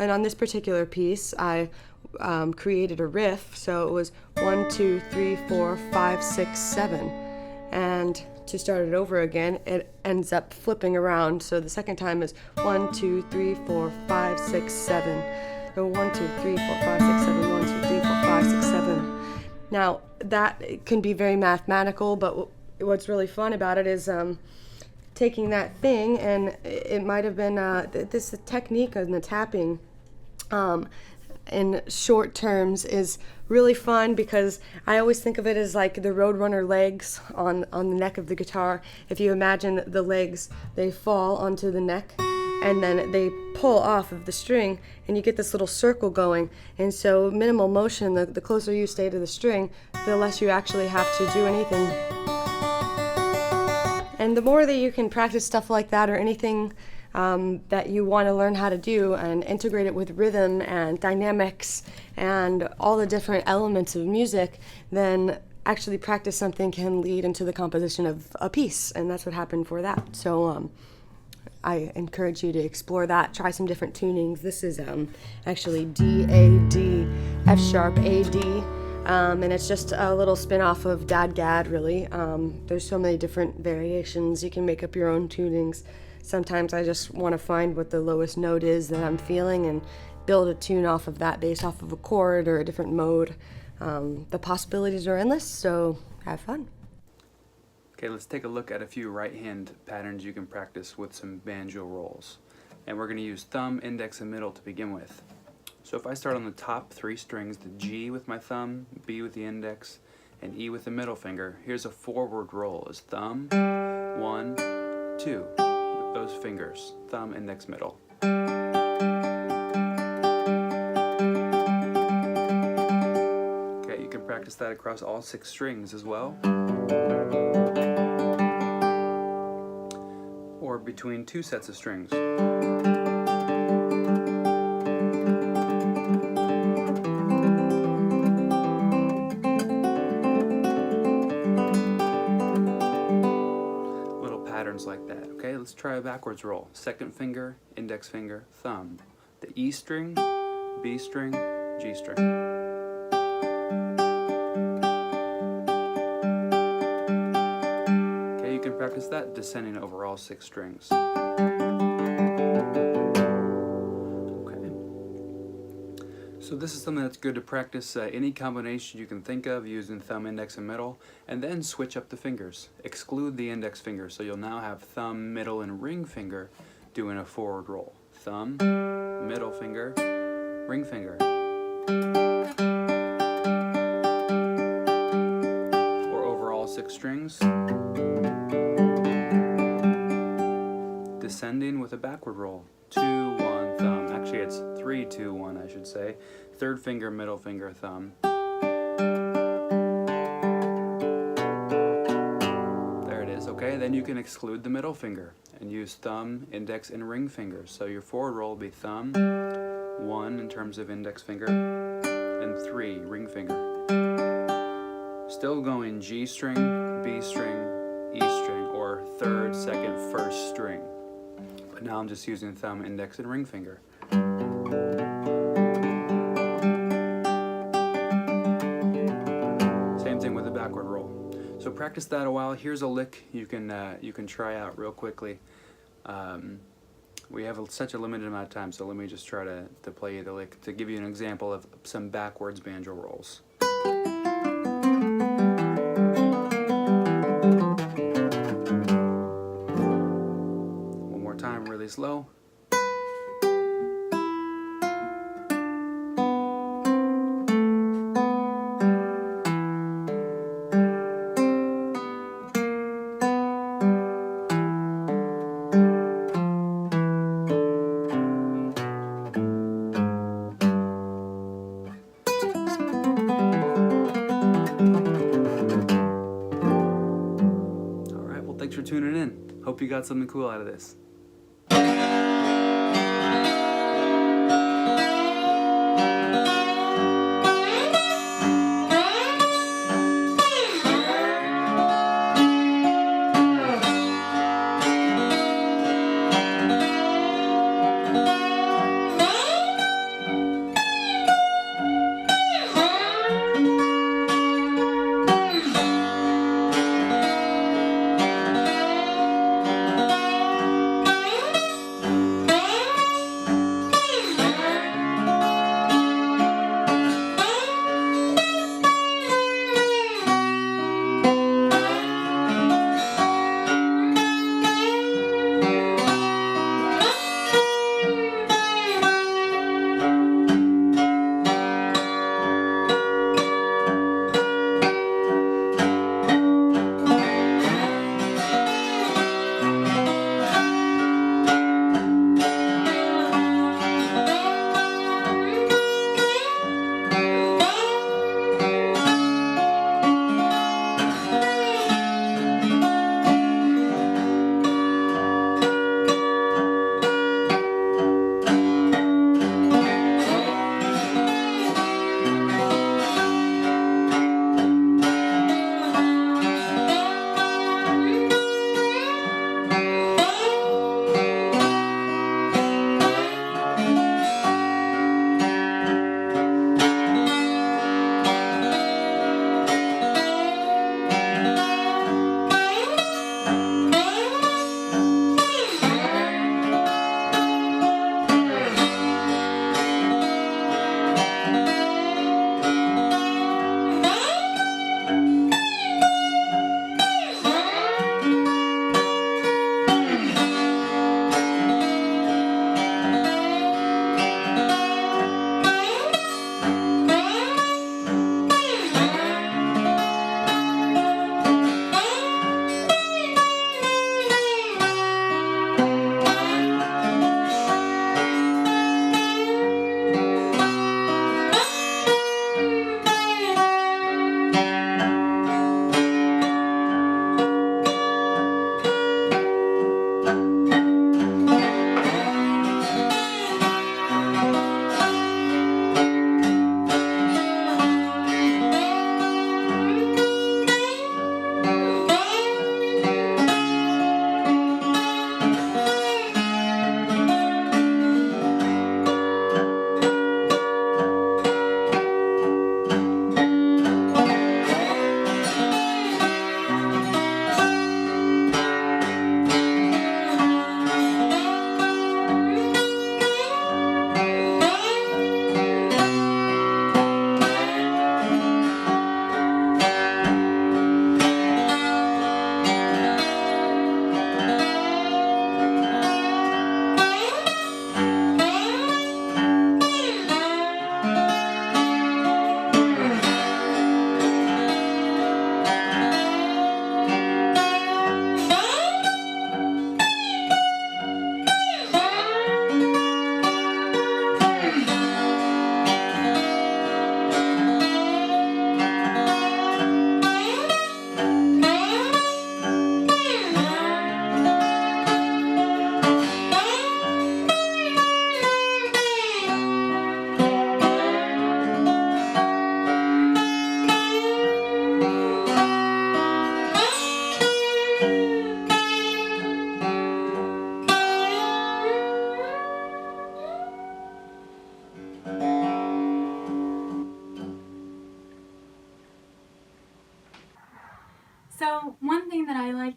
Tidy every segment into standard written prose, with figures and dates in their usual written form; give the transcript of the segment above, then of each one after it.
And on this particular piece, I created a riff, so it was 1, 2, 3, 4, 5, 6, 7. And to start it over again, it ends up flipping around. So the second time is 1, 2, 3, 4, 5, 6, 7. So 1, 2, 3, 4, 5, 6, 7, 1, 2, 3, 4, 5, 6, 7. Now, that can be very mathematical, but what's really fun about it is taking that thing, and it might have been this technique of the tapping in short terms is really fun, because I always think of it as like the Roadrunner legs on the neck of the guitar. If you imagine the legs, they fall onto the neck and then they pull off of the string, and you get this little circle going. And so minimal motion, the closer you stay to the string, the less you actually have to do anything. And the more that you can practice stuff like that, or anything that you want to learn how to do and integrate it with rhythm and dynamics and all the different elements of music, then actually practice something can lead into the composition of a piece, and that's what happened for that. So I encourage you to explore that, try some different tunings. This is actually D, A, D, F sharp, A, D. And it's just a little spin-off of Dad Gad, really. There's so many different variations. You can make up your own tunings. Sometimes I just want to find what the lowest note is that I'm feeling and build a tune off of that based off of a chord or a different mode. The possibilities are endless, so have fun. Okay, let's take a look at a few right-hand patterns you can practice with some banjo rolls. And we're going to use thumb, index, and middle to begin with. So if I start on the top 3 strings, the G with my thumb, B with the index, and E with the middle finger, here's a forward roll. Is thumb, 1, 2, with those fingers, thumb, index, middle. Okay, you can practice that across all 6 strings as well, or between 2 sets of strings. Like that. Okay, let's try a backwards roll. Second finger, index finger, thumb. The E string, B string, G string. Okay, you can practice that descending over all 6 strings. So this is something that's good to practice any combination you can think of using thumb, index, and middle, and then switch up the fingers. Exclude the index finger, so you'll now have thumb, middle, and ring finger doing a forward roll. Thumb, middle finger, ring finger. Or over all 6 strings. Descending with a backward roll. 2, 1, thumb. Actually, it's 3, 2, 1, I should say. Third finger, middle finger, thumb. There it is, okay? Then you can exclude the middle finger and use thumb, index, and ring fingers. So your forward roll will be thumb, 1 in terms of index finger, and 3, ring finger. Still going G string, B string, E string, or third, second, first string. But now I'm just using thumb, index, and ring finger. Same thing with the backward roll. So practice that a while. Here's a lick you can try out real quickly. We have such a limited amount of time, so let me just try to play you the lick to give you an example of some backwards banjo rolls. One more time, really slow. Thanks for tuning in. Hope you got something cool out of this.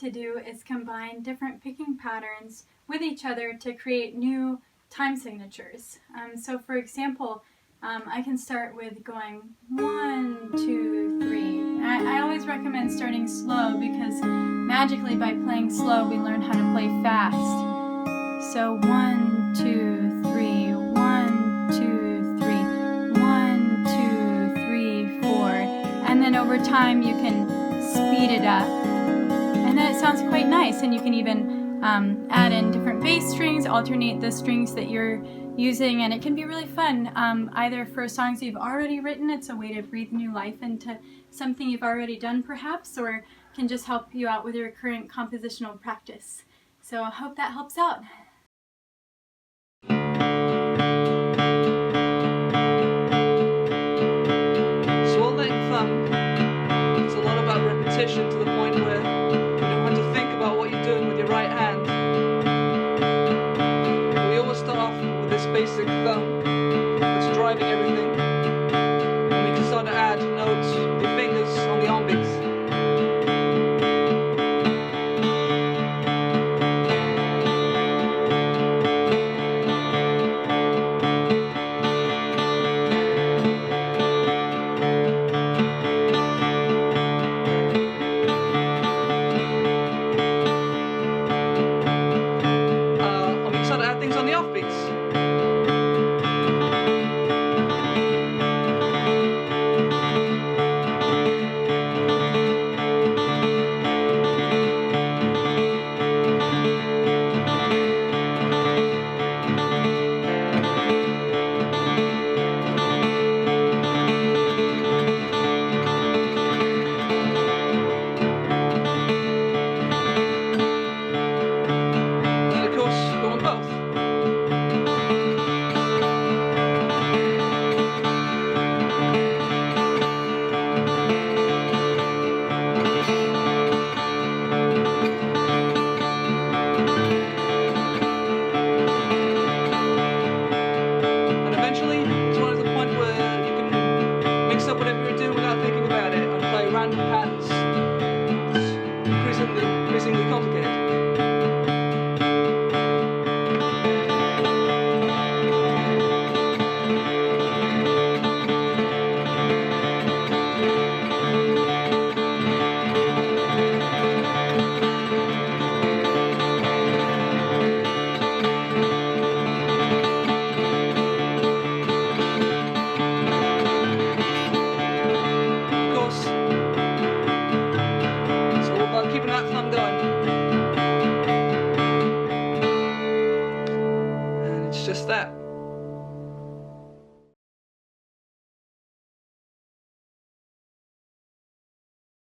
to do is combine different picking patterns with each other to create new time signatures. So for example, I can start with going 1, 2, 3. I always recommend starting slow because magically by playing slow we learn how to play fast. So 1, 2, 3, 1, 2, 3, 1, 2, 3, 4, and then over time you can speed it up, and then it sounds quite nice. And you can even add in different bass strings, alternate the strings that you're using, and it can be really fun, either for songs you've already written. It's a way to breathe new life into something you've already done perhaps, or can just help you out with your current compositional practice. So I hope that helps out. So alternating thumb is a lot about repetition to the point where you don't have to think about what you're doing with your right hand. We always start off with this basic thumb that's driving everything, and we can start to add notes with your fingers on the arm beats. Things on the offbeats. And of course, go on both. Whatever you're doing without thinking about it, and play random patterns. It's increasingly complicated. Keeping that thumb going. And it's just that.